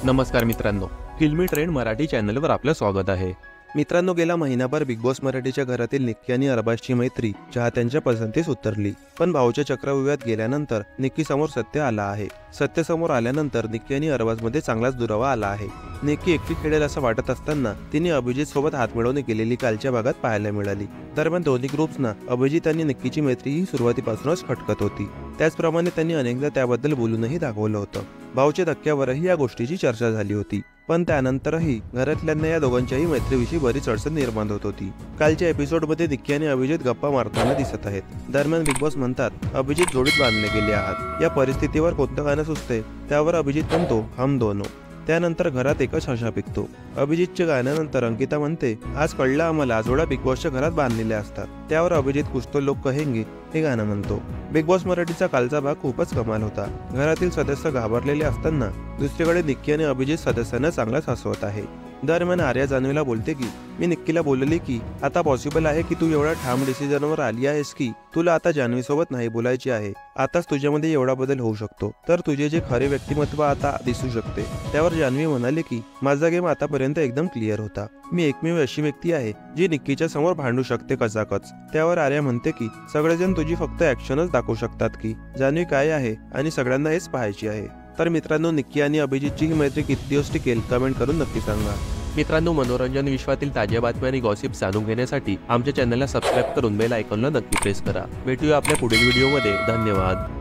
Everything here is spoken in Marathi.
नमस्कार मित्रांनो, फिल्मी ट्रेंड मराठी चॅनलवर आपलं स्वागत आहे। मित्रांनो, गेला महिनाभर बिग बॉस मराठीच्या घरातील निक्की आणि अरबाजची मैत्री चाहत्यांच्या पसंतीस उतरली। पण भाऊच्या चक्रव्यूहात गेल्यानंतर निक्की समोर सत्य आला आहे। सत्य समोर आल्यानंतर निक्की आणि अरबाजमध्ये चांगलाच दुरावा आला आहे। निक्की एकटी खेळेल असं वाटत असताना तिने अभिजित सोबत हातमिळवणी केलेली कालच्या भागात पाहायला मिळाली। दरम्यान दोन्ही ग्रुप्सना अभिजित आणि निक्कीची मैत्री ही सुरुवातीपासूनच खटकत होती। त्याचप्रमाणे त्यांनी अनेकदा त्याबद्दल बोलूनही दाखवलं होतं। भाऊच्या धक्क्यावरही या गोष्टीची चर्चा झाली होती, पण त्यानंतरही घरातल्यांना या दोघांच्याही मैत्रीविषयी बरीच अडचण निर्माण होत होती। कालच्या एपिसोडमध्ये निक्की आणि अभिजित गप्पा मारताना दिसत आहेत। दरम्यान बिग बॉस म्हणतात अभिजित जोडीत बांधले गेले आहात। या परिस्थितीवर कोणतं गाणं सुचते? त्यावर अभिजित म्हणतो हम दोनो। त्यानंतर घरात एकच हशा पिकतो। अभिजितच्या गाण्यानंतर अंकिता म्हणते आज कळलं आम्हाला जोडा बिग बॉसच्या घरात बांधलेले असतात। त्यावर अभिजित कुछ तो लोग कहेंगे हे गाणं म्हणतो। बिग बॉस मराठीचा कालचा भाग खूपच कमाल होता। घरातील सदस्य घाबरलेले असताना दुसरीकडे निक्की आणि अभिजित सदस्यांना चांगलाच हसवत आहे। दरम्यान आर्या जान्हवीला बोलते की मी निक्कीला बोलली की आता पॉसिबल आहे की तू एवढा ठाम डिसिजनवर आली आहेस की तुला आता जान्हवी सोबत नाही बोलायची आहे। आताच तुझ्यामध्ये एवढा बदल होऊ शकतो, तर तुझे जे खरे व्यक्तिमत्व आता दिसू शकते। त्यावर जान्हवी म्हणाले की माझा गेम आतापर्यंत एकदम क्लिअर होता। मी एकमेव अशी व्यक्ती आहे जी निक्कीच्या समोर भांडू शकते कचाकच। त्यावर आर्या म्हणते की सगळेजण तुझी फक्त ऍक्शनच दाखवू शकतात की जान्हवी काय आहे आणि सगळ्यांना हेच पाहायची आहे। तर मित्रांनो, निक्की आणि अभिजितची ही मैत्री किती दिवस टिकेल कमेंट करून नक्की सांगा। मित्रांनो, मनोरंजन विश्वातील ताज्या बातम्या आणि गॉसिप जाणून घेण्यासाठी आमच्या चॅनलला सबस्क्राईब करून बेल आयकॉनला नक्की प्रेस करा। भेटूया आपल्या पुढील व्हिडिओमध्ये। धन्यवाद।